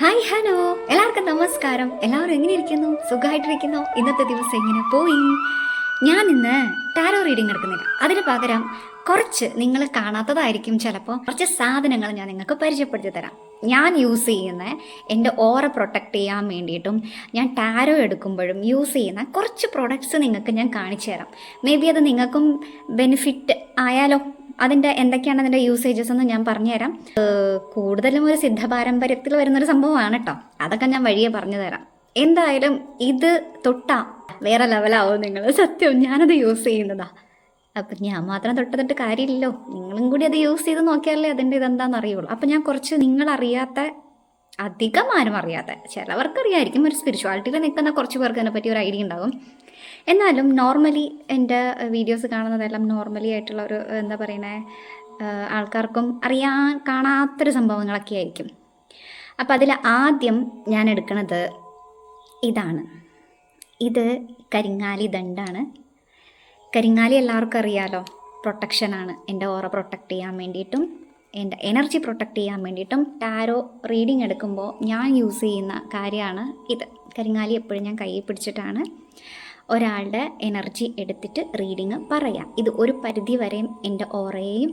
Hi hello, എല്ലാവർക്കും നമസ്കാരം. എല്ലാവരും എങ്ങനെ ഇരിക്കുന്നു? സുഖമായിട്ടിരിക്കുന്നു? ഇന്നത്തെ ദിവസം എങ്ങനെ പോയി? ഞാൻ ഇന്ന് ടാരോ റീഡിംഗ് എടുക്കുന്നില്ല. അതിന് പകരം കുറച്ച് നിങ്ങൾ കാണാത്തതായിരിക്കും ചിലപ്പോൾ കുറച്ച് സാധനങ്ങൾ ഞാൻ നിങ്ങൾക്ക് പരിചയപ്പെടുത്തി തരാം. ഞാൻ യൂസ് ചെയ്യുന്ന എൻ്റെ ഓറ പ്രൊട്ടക്റ്റ് ചെയ്യാൻ വേണ്ടിയിട്ടും ഞാൻ ടാരോ എടുക്കുമ്പോഴും യൂസ് ചെയ്യുന്ന കുറച്ച് പ്രൊഡക്ട്സ് നിങ്ങൾക്ക് ഞാൻ കാണിച്ചു തരാം. മേ ബി അത് നിങ്ങൾക്കും ബെനിഫിറ്റ് ആയാലോ. അതിൻ്റെ എന്തൊക്കെയാണ് അതിൻ്റെ യൂസേജസ് എന്ന് ഞാൻ പറഞ്ഞുതരാം. കൂടുതലും ഒരു സിദ്ധ പാരമ്പര്യത്തിൽ വരുന്നൊരു സംഭവമാണ് കേട്ടോ. അതൊക്കെ ഞാൻ വഴിയെ പറഞ്ഞു തരാം. എന്തായാലും ഇത് തൊട്ടാ വേറെ ലെവലാവും നിങ്ങൾ. സത്യം, ഞാനത് യൂസ് ചെയ്യുന്നതാ. അപ്പം ഞാൻ മാത്രം തൊട്ടിട്ട് കാര്യമില്ലല്ലോ, നിങ്ങളും കൂടി അത് യൂസ് ചെയ്ത് നോക്കിയാലേ അതിൻ്റെ ഇതെന്താണെന്ന് അറിയുള്ളൂ. അപ്പം ഞാൻ കുറച്ച് നിങ്ങളറിയാത്ത, അധികം ആരും അറിയാത്ത, ചിലവർക്ക് അറിയായിരിക്കും, ഒരു സ്പിരിച്വാലിറ്റിയിൽ നിൽക്കുന്ന കുറച്ച് പേർക്ക് അതിനെപ്പറ്റി ഒരു ഐഡിയ ഉണ്ടാകും. എന്നാലും നോർമലി എൻ്റെ വീഡിയോസ് കാണുന്നതെല്ലാം നോർമലി ആയിട്ടുള്ള ഒരു എന്താ പറയണേ, ആൾക്കാർക്കും അറിയാൻ കാണാത്തൊരു സംഭവങ്ങളൊക്കെ ആയിരിക്കും. അപ്പം അതിൽ ആദ്യം ഞാൻ എടുക്കുന്നത് ഇതാണ്. ഇത് കരിങ്ങാലി ദണ്ടാണ്. കരിങ്ങാലി എല്ലാവർക്കും അറിയാലോ, പ്രൊട്ടക്ഷനാണ്. എൻ്റെ ഓറ പ്രൊട്ടക്റ്റ് ചെയ്യാൻ വേണ്ടിയിട്ടും എൻ്റെ എനർജി പ്രൊട്ടക്റ്റ് ചെയ്യാൻ വേണ്ടിയിട്ടും ടാരോ റീഡിങ് എടുക്കുമ്പോൾ ഞാൻ യൂസ് ചെയ്യുന്ന കാര്യമാണ് ഇത്. കരിങ്ങാലി എപ്പോഴും ഞാൻ കയ്യിൽ പിടിച്ചിട്ടാണ് ഒരാളുടെ എനർജി എടുത്തിട്ട് റീഡിങ് പറയാം. ഇത് ഒരു പരിധി വരെയും എൻ്റെ ഓറയെയും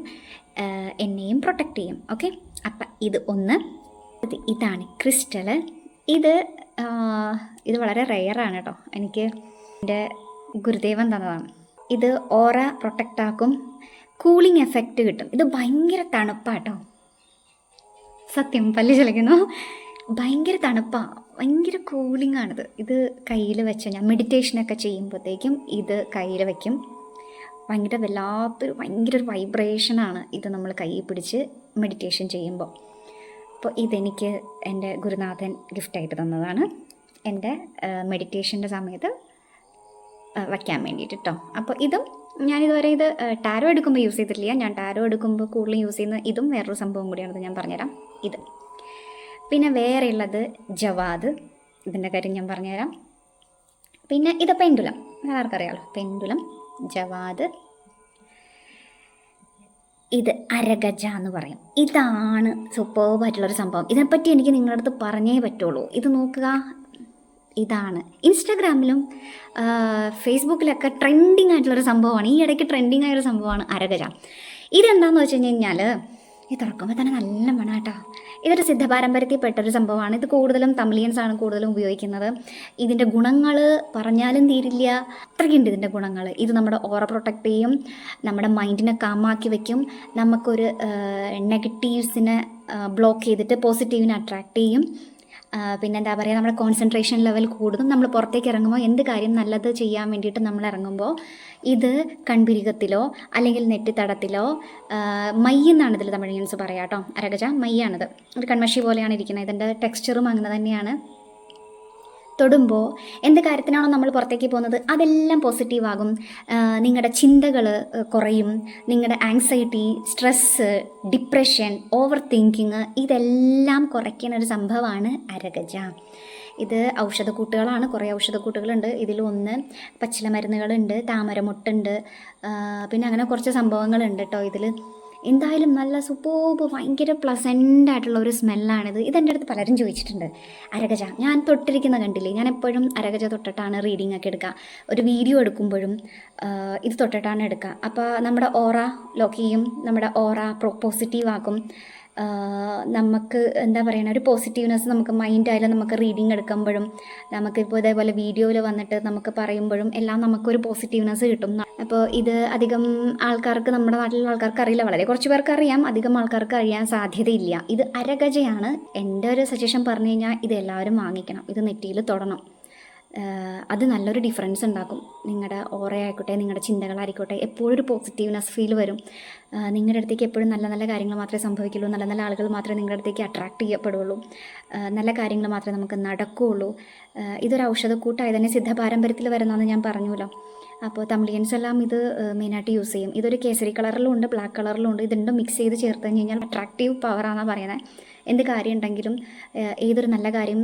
എന്നെയും പ്രൊട്ടക്റ്റ് ചെയ്യും. ഓക്കെ, അപ്പം ഇത് ഒന്ന്. ഇതാണ് ക്രിസ്റ്റൽ. ഇത് വളരെ റെയറാണ് കേട്ടോ. എനിക്ക് എൻ്റെ ഗുരുദേവൻ തന്നതാണ്. ഇത് ഓറ പ്രൊട്ടക്റ്റ് ആക്കും, കൂളിംഗ് എഫക്റ്റ് കിട്ടും. ഇത് ഭയങ്കര തണുപ്പാട്ടോ. സത്യം, പല്ല് ചലിക്കുന്നു. ഭയങ്കര തണുപ്പാണ്, ഭയങ്കര കൂളിംഗ് ആണിത്. ഇത് കയ്യിൽ വെച്ച് ഞാൻ മെഡിറ്റേഷനൊക്കെ ചെയ്യുമ്പോഴത്തേക്കും ഇത് കയ്യിൽ വയ്ക്കും. ഭയങ്കര ഒരു വൈബ്രേഷനാണ് ഇത് നമ്മൾ കയ്യിൽ പിടിച്ച് മെഡിറ്റേഷൻ ചെയ്യുമ്പോൾ. അപ്പോൾ ഇതെനിക്ക് എൻ്റെ ഗുരുനാഥൻ ഗിഫ്റ്റായിട്ട് തന്നതാണ്, എൻ്റെ മെഡിറ്റേഷൻ്റെ സമയത്ത് വയ്ക്കാൻ വേണ്ടിയിട്ട് കേട്ടോ. അപ്പോൾ ഇതും ഞാനിതുവരെ ഇത് ടാരോ എടുക്കുമ്പോൾ യൂസ് ചെയ്തിട്ടില്ല. ഞാൻ ടാരോ എടുക്കുമ്പോൾ കൂടുതലും യൂസ് ചെയ്യുന്ന ഇതും വേറൊരു സംഭവം കൂടിയാണത്, ഞാൻ പറഞ്ഞുതരാം. ഇത് പിന്നെ വേറെ ഉള്ളത് ജവാദ്. ഇതിൻ്റെ കാര്യം ഞാൻ പറഞ്ഞുതരാം. പിന്നെ ഇത് പെൻഡുലം, ആർക്കറിയാമല്ലോ, പെൻഡുലം, ജവാദ്. ഇത് അരഗജ എന്ന് പറയും. ഇതാണ് സൂപ്പർബായിട്ടുള്ളൊരു സംഭവം. ഇതിനെപ്പറ്റി എനിക്ക് നിങ്ങളുടെ അടുത്ത് പറഞ്ഞേ പറ്റുള്ളൂ. ഇത് നോക്കുക, ഇതാണ് ഇൻസ്റ്റാഗ്രാമിലും ഫേസ്ബുക്കിലൊക്കെ ട്രെൻഡിങ് ആയിട്ടുള്ളൊരു സംഭവമാണ്. ഈ ഇടയ്ക്ക് ട്രെൻഡിങ് ആയൊരു സംഭവമാണ് അരഗജ. ഇതെന്താണെന്ന് വെച്ച് കഴിഞ്ഞാൽ ഇത് തുറക്കുമ്പോൾ തന്നെ നല്ല മണം കേട്ടോ. ഇതൊരു സിദ്ധപാരമ്പര്യത്തിൽ പെട്ടൊരു സംഭവമാണ്. ഇത് കൂടുതലും തമിഴിയൻസ് ആണ് കൂടുതലും ഉപയോഗിക്കുന്നത്. ഇതിൻ്റെ ഗുണങ്ങൾ പറഞ്ഞാലും തീരില്ല, അത്രയ്ക്കുണ്ട് ഇതിൻ്റെ ഗുണങ്ങൾ. ഇത് നമ്മുടെ ഓറ പ്രൊട്ടക്റ്റ് ചെയ്യും, നമ്മുടെ മൈൻഡിനെ കാമാക്കി വയ്ക്കും, നമുക്കൊരു നെഗറ്റീവ്സിനെ ബ്ലോക്ക് ചെയ്തിട്ട് പോസിറ്റീവിനെ അട്രാക്റ്റ് ചെയ്യും. പിന്നെ എന്താ പറയുക, നമ്മുടെ കോൺസെൻട്രേഷൻ ലെവൽ കൂടും. നമ്മൾ പുറത്തേക്ക് ഇറങ്ങുമ്പോൾ എന്ത് കാര്യം നല്ലത് ചെയ്യാൻ വേണ്ടിയിട്ട് നമ്മൾ ഇറങ്ങുമ്പോൾ ഇത് കൺപിരികത്തിലോ അല്ലെങ്കിൽ നെറ്റിത്തടത്തിലോ മയ്യെന്നാണ് ഇതിൽ തമിഴിയൻസ് പറയാം കേട്ടോ. അരഗജ മയ്യാണിത്. ഒരു കൺമഷി പോലെയാണ് ഇരിക്കുന്നത്. ഇതിൻ്റെ ടെക്സ്ചറും അങ്ങനെ തന്നെയാണ്. തൊടുമ്പോൾ എന്ത് കാര്യത്തിനാണോ നമ്മൾ പുറത്തേക്ക് പോകുന്നത് അതെല്ലാം പോസിറ്റീവാകും. നിങ്ങളുടെ ചിന്തകൾ കുറയും. നിങ്ങളുടെ anxiety, stress, depression, over thinking ഇതെല്ലാം കുറയ്ക്കുന്ന ഒരു സംഭവമാണ് അരഗജ. ഇത് ഔഷധക്കൂട്ടുകളാണ്. കുറേ ഔഷധക്കൂട്ടുകളുണ്ട്. ഇതിലൊന്ന് പച്ചില മരുന്നുകളുണ്ട്, താമരമുട്ടുണ്ട്, പിന്നെ അങ്ങനെ കുറച്ച് സംഭവങ്ങളുണ്ട് കേട്ടോ ഇതിൽ. എന്തായാലും നല്ല സൂപ്പർബ്, ഭയങ്കര പ്ലസൻ്റ് ആയിട്ടുള്ള ഒരു സ്മെല്ലാണിത്. ഇതെൻ്റെ അടുത്ത് പലരും ചോദിച്ചിട്ടുണ്ട്. അരഗജ ഞാൻ തൊട്ടിരിക്കുന്ന കണ്ടില്ലേ, ഞാൻ എപ്പോഴും അരഗജ തൊട്ടിട്ടാണ് റീഡിംഗ് ഒക്കെ എടുക്കുക. ഒരു വീഡിയോ എടുക്കുമ്പോഴും ഇത് തൊട്ടിട്ടാണ് എടുക്കുക. അപ്പോൾ നമ്മുടെ ഓറ ലോക്ക് ചെയ്യും, നമ്മുടെ ഓറ പോസിറ്റീവ് ആക്കും. നമുക്ക് എന്താ പറയുക, ഒരു പോസിറ്റീവ്നെസ് നമുക്ക് മൈൻഡായാലും നമുക്ക് റീഡിങ് എടുക്കുമ്പോഴും നമുക്കിപ്പോൾ ഇതേപോലെ വീഡിയോയിൽ വന്നിട്ട് നമുക്ക് പറയുമ്പോഴും എല്ലാം നമുക്കൊരു പോസിറ്റീവ്നെസ് കിട്ടും. അപ്പോൾ ഇത് അധികം ആൾക്കാർക്ക്, നമ്മുടെ നാട്ടിലുള്ള ആൾക്കാർക്ക് അറിയില്ല. വളരെ കുറച്ച് പേർക്ക് അറിയാം, അധികം ആൾക്കാർക്ക് അറിയാൻ സാധ്യതയില്ല. ഇത് അരഗജയാണ്. എൻ്റെ ഒരു സജഷൻ പറഞ്ഞു കഴിഞ്ഞാൽ ഇത് എല്ലാവരും വാങ്ങിക്കണം. ഇത് നെറ്റിയിൽ തൊടണം. അത് നല്ലൊരു ഡിഫറൻസ് ഉണ്ടാക്കും. നിങ്ങളുടെ ഓറയായിക്കോട്ടെ, നിങ്ങളുടെ ചിന്തകളായിക്കോട്ടെ, എപ്പോഴും ഒരു പോസിറ്റീവ്നെസ് ഫീൽ വരും. നിങ്ങളുടെ അടുത്തേക്ക് എപ്പോഴും നല്ല നല്ല കാര്യങ്ങൾ മാത്രമേ സംഭവിക്കുള്ളൂ. നല്ല നല്ല ആളുകൾ മാത്രമേ നിങ്ങളുടെ അടുത്തേക്ക് അട്രാക്റ്റ് ചെയ്യപ്പെടുള്ളൂ. നല്ല കാര്യങ്ങൾ മാത്രമേ നമുക്ക് നടക്കുകയുള്ളൂ. ഇതൊരു ഔഷധക്കൂട്ടായി തന്നെ സിദ്ധ പാരമ്പര്യത്തിൽ വരുന്നതെന്ന് ഞാൻ പറഞ്ഞുല്ലോ. അപ്പോൾ തമിഴിയൻസ് എല്ലാം ഇത് മെയിനായിട്ട് യൂസ് ചെയ്യും. ഇതൊരു കേസരി കളറിലും ഉണ്ട്, ബ്ലാക്ക് കളിലും ഉണ്ട്. ഇത് രണ്ടും മിക്സ് ചെയ്ത് ചേർത്ത് കഴിഞ്ഞാൽ അട്രാക്റ്റീവ് പവറാണെന്നാണ് പറയുന്നത്. എന്ത് കാര്യം ഉണ്ടെങ്കിലും ഏതൊരു നല്ല കാര്യം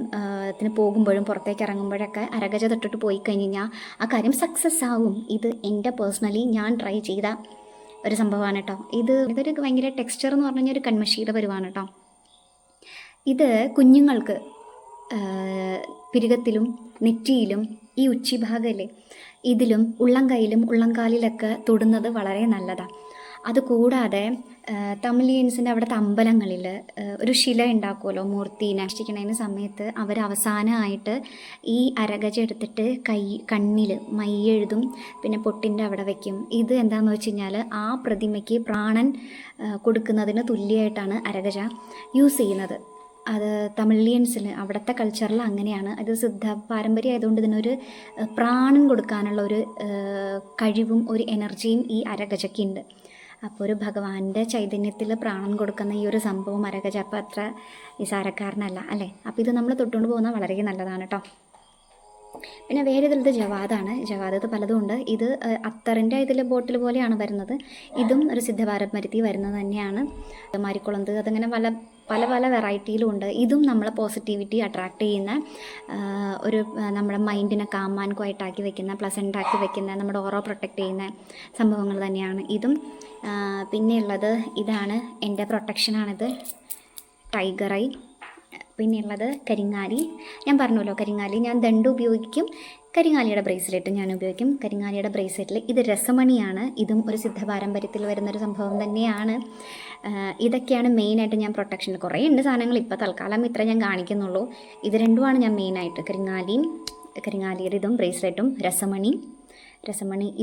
ത്തിന് പോകുമ്പോഴും പുറത്തേക്ക് ഇറങ്ങുമ്പോഴൊക്കെ അരഗജ തൊട്ടിട്ട് പോയി കഴിഞ്ഞ് കഴിഞ്ഞാൽ ആ കാര്യം സക്സസ് ആവും. ഇത് എൻ്റെ പേഴ്സണലി ഞാൻ ട്രൈ ചെയ്ത ഒരു സംഭവമാണ് കേട്ടോ. ഇതൊരു ഭയങ്കര ടെക്സ്ചർ എന്ന് പറഞ്ഞു കഴിഞ്ഞാൽ ഒരു കൺമഷിയുടെ പരുവാണ് കേട്ടോ. ഇത് കുഞ്ഞുങ്ങൾക്ക് പിരുകത്തിലും നെറ്റിയിലും ഈ ഉച്ചിഭാഗമല്ലേ ഇതിലും ഉള്ളംകൈയിലും ഉള്ളംകാലിലൊക്കെ തൊടുന്നത് വളരെ നല്ലതാണ്. അതുകൂടാതെ തമിഴിയൻസിൻ്റെ അവിടുത്തെ അമ്പലങ്ങളിൽ ഒരു ശില ഉണ്ടാക്കുമല്ലോ മൂർത്തീനെ അർച്ചിക്കുന്നതിന് സമയത്ത് അവർ അവസാനമായിട്ട് ഈ അരഗജ എടുത്തിട്ട് കണ്ണിൽ മയ്യെഴുതും, പിന്നെ പൊട്ടിൻ്റെ അവിടെ വയ്ക്കും. ഇത് എന്താണെന്ന് വെച്ച് കഴിഞ്ഞാൽ ആ പ്രതിമയ്ക്ക് പ്രാണൻ കൊടുക്കുന്നതിന് തുല്യമായിട്ടാണ് അരഗജ യൂസ് ചെയ്യുന്നത്. അത് തമിഴിയൻസിൽ അവിടുത്തെ കൾച്ചറിൽ അങ്ങനെയാണ്. അത് സിദ്ധ പാരമ്പര്യം ആയതുകൊണ്ട് ഇതിനൊരു പ്രാണൻ കൊടുക്കാനുള്ള ഒരു കഴിവും ഒരു എനർജിയും ഈ അരഗജയ്ക്കുണ്ട്. അപ്പോൾ ഒരു ഭഗവാന്റെ ചൈതന്യത്തിൽ പ്രാണൻ കൊടുക്കുന്ന ഈ ഒരു സംഭവം അരഗജ അപ്പോൾ അത്ര നിസാരക്കാരനല്ല അല്ലേ. അപ്പോൾ ഇത് നമ്മൾ തൊട്ടുകൊണ്ട് പോകുന്നത് വളരെ നല്ലതാണ് കേട്ടോ. പിന്നെ വേറെ ഇതിലത് ജവാദാണ്. ജവാദത്ത് പലതും ഉണ്ട്. ഇത് അത്തറിൻ്റെ ഇതിൽ ബോട്ടിൽ പോലെയാണ് വരുന്നത്. ഇതും ഒരു സിദ്ധപാരമ്പര്യത്തിൽ വരുന്നത് തന്നെയാണ്. മാരിക്കുളന്ത് അതങ്ങനെ പല പല വെറൈറ്റിയിലും ഉണ്ട്. ഇതും നമ്മളെ പോസിറ്റിവിറ്റി അട്രാക്റ്റ് ചെയ്യുന്ന ഒരു നമ്മുടെ മൈൻഡിനെ കാമാൻകുമായിട്ടാക്കി വെക്കുന്ന പ്ലസൻ്റാക്കി വെക്കുന്ന നമ്മുടെ ഓറോ പ്രൊട്ടക്റ്റ് ചെയ്യുന്ന സംഭവങ്ങൾ തന്നെയാണ് ഇതും. പിന്നെയുള്ളത് ഇതാണ് എൻ്റെ പ്രൊട്ടക്ഷനാണിത്, ടൈഗർ ഐ. പിന്നെയുള്ളത് കരിങ്ങാലി. ഞാൻ പറഞ്ഞല്ലോ കരിങ്ങാലി ഞാൻ ദണ്ട് ഉപയോഗിക്കും, കരിങ്ങാലിയുടെ ബ്രേസ്ലെറ്റ് ഞാൻ ഉപയോഗിക്കും. കരിങ്ങാലിയുടെ ബ്രേസ്ലെറ്റിൽ ഇത് രസമണിയാണ്. ഇതും ഒരു സിദ്ധപാരമ്പര്യത്തിൽ വരുന്നൊരു സംഭവം തന്നെയാണ്. ഇതൊക്കെയാണ് മെയിനായിട്ട് ഞാൻ പ്രൊട്ടക്ഷൻ. കുറേ ഉണ്ട് സാധനങ്ങൾ, ഇപ്പോൾ തൽക്കാലം ഇത്ര ഞാൻ കാണിക്കുന്നുള്ളൂ. ഇത് രണ്ടുമാണ് ഞാൻ മെയിനായിട്ട്, കരിങ്ങാലിയുടെ ഇതും ബ്രേസ്ലെറ്റും രസമണി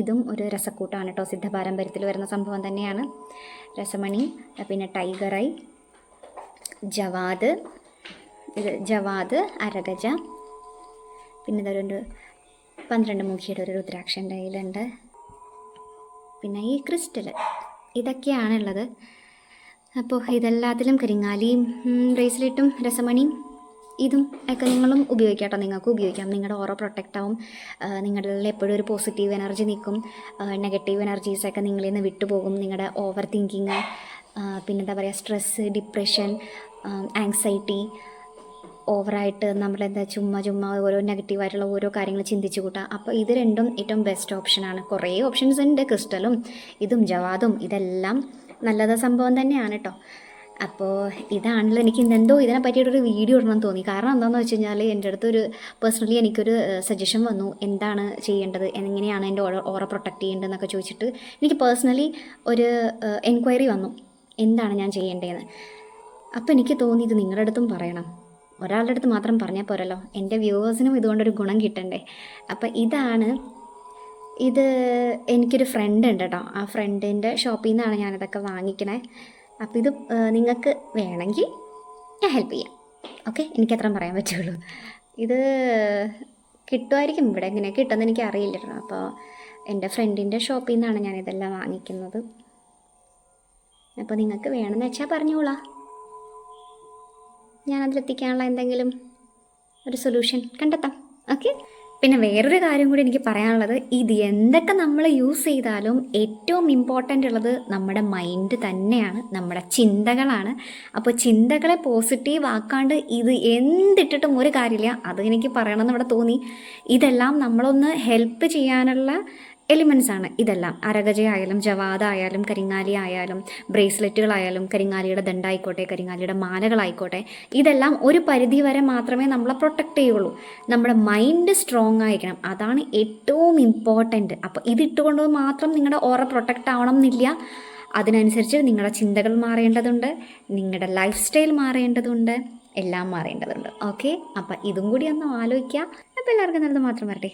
ഇതും ഒരു രസക്കൂട്ടാണ് കേട്ടോ. സിദ്ധപാരമ്പര്യത്തിൽ വരുന്ന സംഭവം തന്നെയാണ് രസമണി. പിന്നെ ടൈഗർ ഐ, ജവാദ്, അരഗജ. പിന്നെ ഇതൊരു 12 മുഖിയുടെ ഒരു രുദ്രാക്ഷൻ്റെ കയ്യിലുണ്ട്. പിന്നെ ഈ ക്രിസ്റ്റൽ, ഇതൊക്കെയാണുള്ളത്. അപ്പോൾ ഇതെല്ലാത്തിലും കരിങ്ങാലിയും ബ്രേസ്ലെറ്റും രസമണിയും ഇതും ഒക്കെ നിങ്ങളും ഉപയോഗിക്കാം കേട്ടോ. നിങ്ങൾക്കും ഉപയോഗിക്കാം. നിങ്ങളുടെ ഓറോ പ്രൊട്ടക്റ്റ് ആവും. നിങ്ങളിൽ എപ്പോഴും ഒരു പോസിറ്റീവ് എനർജി നിൽക്കും. നെഗറ്റീവ് എനർജീസൊക്കെ നിങ്ങളിൽ നിന്ന് വിട്ടുപോകും. നിങ്ങളുടെ ഓവർ തിങ്കിങ്, പിന്നെന്താ പറയുക, സ്ട്രെസ്സ്, ഡിപ്രഷൻ, ആങ്സൈറ്റി, ഓവറായിട്ട് നമ്മളെന്താ ചുമ്മാ ഓരോ നെഗറ്റീവായിട്ടുള്ള ഓരോ കാര്യങ്ങൾ ചിന്തിച്ചു കൂട്ടാം. അപ്പോൾ ഇത് രണ്ടും ഏറ്റവും ബെസ്റ്റ് ഓപ്ഷനാണ്. കുറേ ഓപ്ഷൻസ് ഉണ്ട്. ക്രിസ്റ്റലും ഇതും ജവാദും ഇതെല്ലാം നല്ലത് സംഭവം തന്നെയാണ് കേട്ടോ. അപ്പോൾ ഇതാണല്ലോ എനിക്ക് ഇന്നെന്തോ ഇതിനെ പറ്റിയിട്ടൊരു വീഡിയോ ഇടണമെന്ന് തോന്നി. കാരണം എന്താണെന്ന് വെച്ച് കഴിഞ്ഞാൽ എൻ്റെ അടുത്തൊരു പേഴ്സണലി എനിക്കൊരു സജഷൻ വന്നു, എന്താണ് ചെയ്യേണ്ടത്, എങ്ങനെയാണ് എൻ്റെ ഓറ പ്രൊട്ടക്റ്റ് ചെയ്യേണ്ടതെന്നൊക്കെ ചോദിച്ചിട്ട് എനിക്ക് പേഴ്സണലി ഒരു എൻക്വയറി വന്നു, എന്താണ് ഞാൻ ചെയ്യേണ്ടതെന്ന്. അപ്പോൾ എനിക്ക് തോന്നി ഇത് നിങ്ങളുടെ അടുത്തും പറയണം. ഒരാളുടെ അടുത്ത് മാത്രം പറഞ്ഞാൽ പോരല്ലോ, എൻ്റെ വ്യൂവേഴ്സിനും ഇതുകൊണ്ടൊരു ഗുണം കിട്ടണ്ടേ. അപ്പം ഇത് എനിക്കൊരു ഫ്രണ്ട് ഉണ്ട് കേട്ടോ. ആ ഫ്രണ്ടിൻ്റെ ഷോപ്പിൽ നിന്നാണ് ഞാനിതൊക്കെ വാങ്ങിക്കണേ. അപ്പോൾ ഇത് നിങ്ങൾക്ക് വേണമെങ്കിൽ ഞാൻ ഹെൽപ്പ് ചെയ്യാം. ഓക്കെ, എനിക്കത്രയും പറയാൻ പറ്റുള്ളൂ. ഇത് കിട്ടുമായിരിക്കും, ഇവിടെ എങ്ങനെ കിട്ടുമെന്ന് എനിക്ക് അറിയില്ല കേട്ടോ. അപ്പോൾ എൻ്റെ ഫ്രണ്ടിൻ്റെ ഷോപ്പിൽ നിന്നാണ് ഞാനിതെല്ലാം വാങ്ങിക്കുന്നത്. അപ്പോൾ നിങ്ങൾക്ക് വേണമെന്ന് വെച്ചാൽ പറഞ്ഞോളാം, ഞാനതിലെത്തിക്കാനുള്ള എന്തെങ്കിലും ഒരു സൊല്യൂഷൻ കണ്ടെത്താം. ഓക്കെ. പിന്നെ വേറൊരു കാര്യം കൂടി എനിക്ക് പറയാനുള്ളത്, ഇത് എന്തൊക്കെ നമ്മൾ യൂസ് ചെയ്താലും ഏറ്റവും ഇമ്പോർട്ടൻ്റ് ഉള്ളത് നമ്മുടെ മൈൻഡ് തന്നെയാണ്, നമ്മുടെ ചിന്തകളാണ്. അപ്പോൾ ചിന്തകളെ പോസിറ്റീവ് ആക്കാണ്ട് ഇത് എന്തിട്ടിട്ടും ഒരു കാര്യമില്ല. അത് എനിക്ക് പറയണമെന്ന് ഇവിടെ തോന്നി. ഇതെല്ലാം നമ്മളൊന്ന് ഹെൽപ്പ് ചെയ്യാനുള്ള എലിമെൻറ്റ്സ് ആണ് ഇതെല്ലാം. അരഗജയായാലും ജവാദായാലും കരിങ്ങാലി ആയാലും ബ്രേസ്ലെറ്റുകളായാലും കരിങ്ങാലിയുടെ ദണ്ടായിക്കോട്ടെ, കരിങ്ങാലിയുടെ മാലകളായിക്കോട്ടെ, ഇതെല്ലാം ഒരു പരിധി വരെ മാത്രമേ നമ്മളെ പ്രൊട്ടക്റ്റ് ചെയ്യുള്ളൂ. നമ്മുടെ മൈൻഡ് സ്ട്രോങ് ആയിരിക്കണം, അതാണ് ഏറ്റവും ഇമ്പോർട്ടൻറ്റ്. അപ്പോൾ ഇതിട്ടുകൊണ്ട് മാത്രം നിങ്ങളുടെ ഓറ പ്രൊട്ടക്റ്റ് ആവണം എന്നില്ല. അതിനനുസരിച്ച് നിങ്ങളുടെ ചിന്തകൾ മാറേണ്ടതുണ്ട്, നിങ്ങളുടെ ലൈഫ് സ്റ്റൈൽ മാറേണ്ടതുണ്ട്, എല്ലാം മാറേണ്ടതുണ്ട്. ഓക്കെ. അപ്പം ഇതും കൂടി ഒന്ന് ആലോചിക്കുക. അപ്പോൾ എല്ലാവർക്കും നല്ലത് മാത്രം വരട്ടെ.